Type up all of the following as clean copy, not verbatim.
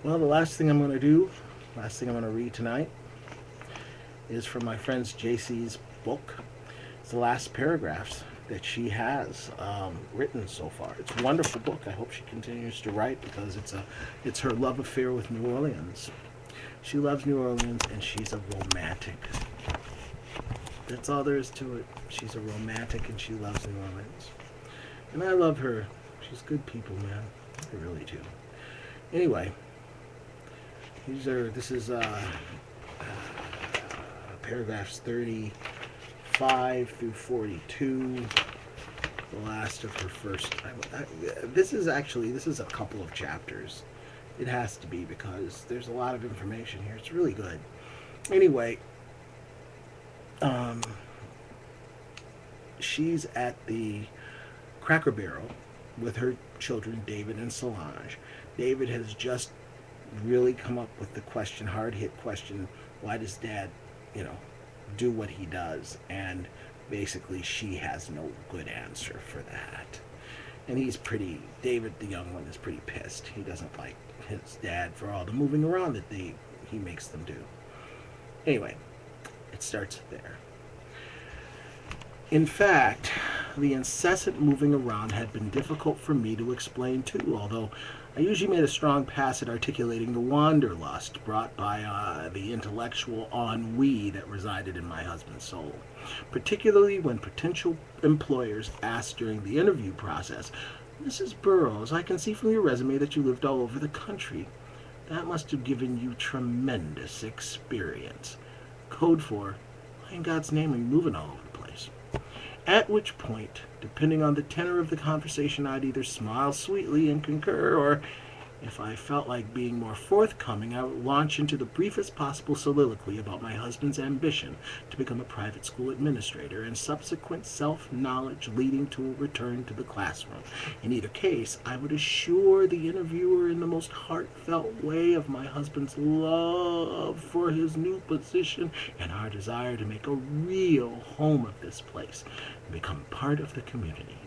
Well, the last thing I'm going to do, last thing I'm going to read tonight, is from my friend's JC's book. It's the last paragraphs that she has written so far. It's a wonderful book. I hope she continues to write because it's her love affair with New Orleans. She loves New Orleans and she's a romantic. That's all there is to it. She's a romantic and she loves New Orleans. And I love her. She's good people, man. I really do. Anyway, this is paragraphs 35 through 42, the last of her first. This is a couple of chapters. It has to be because there's a lot of information here. It's really good. Anyway, um, she's at the Cracker Barrel with her children, David and Solange. David has just really come up with the question, hard hit question, why does Dad, you know, do what he does? And basically, she has no good answer for that. And David, the young one, is pretty pissed. He doesn't like his dad for all the moving around that he makes them do. Anyway, it starts there. In fact, the incessant moving around had been difficult for me to explain too, although I usually made a strong pass at articulating the wanderlust brought by the intellectual ennui that resided in my husband's soul, particularly when potential employers asked during the interview process, "Mrs. Burroughs, I can see from your resume that you lived all over the country. That must have given you tremendous experience." Code for, why in God's name are you moving all over the place? At which point, depending on the tenor of the conversation, I'd either smile sweetly and concur, or if I felt like being more forthcoming, I would launch into the briefest possible soliloquy about my husband's ambition to become a private school administrator and subsequent self-knowledge leading to a return to the classroom. In either case, I would assure the interviewer in the most heartfelt way of my husband's love for his new position and our desire to make a real home of this place and become part of the community.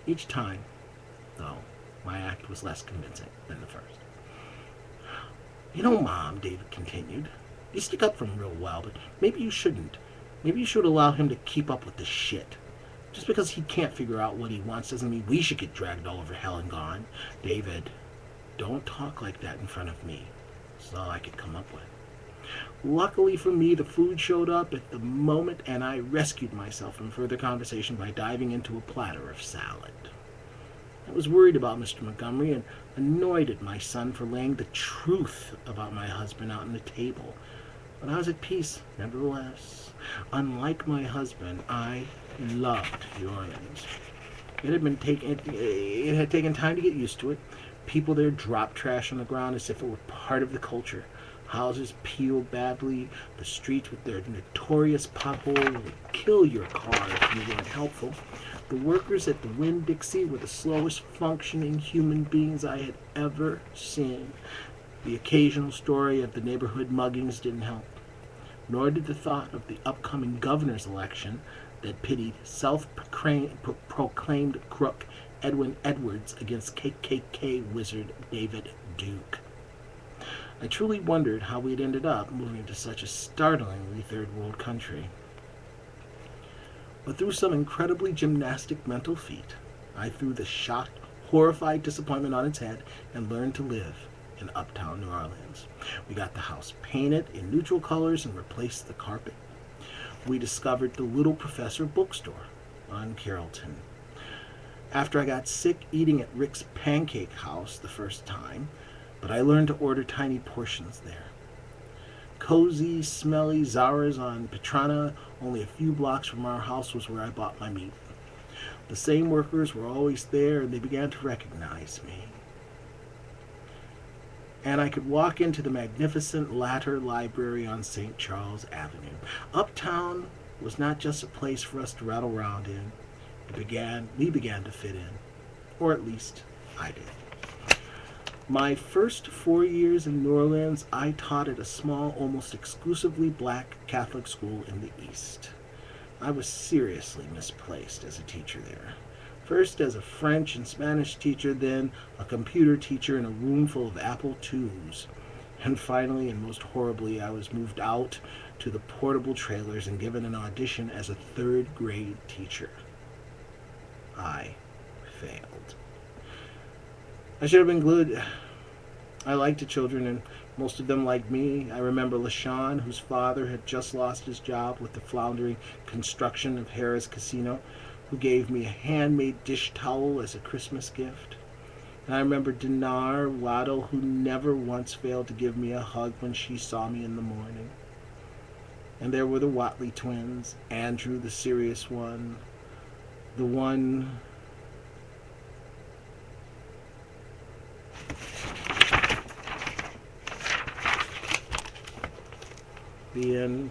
Each time, though, my act was less convincing than the first. "You know, Mom," David continued, "you stick up for him real well, but maybe you shouldn't. Maybe you should allow him to keep up with this shit. Just because he can't figure out what he wants doesn't mean we should get dragged all over hell and gone." "David, don't talk like that in front of me." That's all I could come up with. Luckily for me, the food showed up at the moment, and I rescued myself from further conversation by diving into a platter of salad. I was worried about Mr. Montgomery and annoyed at my son for laying the truth about my husband out on the table. But I was at peace, nevertheless. Unlike my husband, I loved New Orleans. It had taken time to get used to it. People there drop trash on the ground as if it were part of the culture. Houses peel badly. The streets with their notorious potholes would kill your car if you weren't helpful. The workers at the Winn-Dixie were the slowest functioning human beings I had ever seen. The occasional story of the neighborhood muggings didn't help. Nor did the thought of the upcoming governor's election that pitted self-proclaimed crook Edwin Edwards against KKK wizard David Duke. I truly wondered how we'd ended up moving to such a startlingly third world country. But through some incredibly gymnastic mental feat, I threw the shocked, horrified disappointment on its head and learned to live in uptown New Orleans. We got the house painted in neutral colors and replaced the carpet. We discovered the Little Professor bookstore on Carrollton. After I got sick eating at Rick's Pancake House the first time, but I learned to order tiny portions there. Cozy, smelly Zara's on Petrana, only a few blocks from our house, was where I bought my meat. The same workers were always there, and they began to recognize me. And I could walk into the magnificent Latter Library on St. Charles Avenue. Uptown was not just a place for us to rattle around in. We began to fit in. Or at least, I did. My first 4 years in New Orleans, I taught at a small, almost exclusively black Catholic school in the East. I was seriously misplaced as a teacher there. First as a French and Spanish teacher, then a computer teacher in a room full of Apple IIs. And finally, and most horribly, I was moved out to the portable trailers and given an audition as a third grade teacher. I failed. I should have been glued. I liked the children, and most of them liked me. I remember LaShawn, whose father had just lost his job with the floundering construction of Harrah's Casino, who gave me a handmade dish towel as a Christmas gift. And I remember Dinar Waddle, who never once failed to give me a hug when she saw me in the morning. And there were the Watley twins, Andrew, the serious one, the one... The end.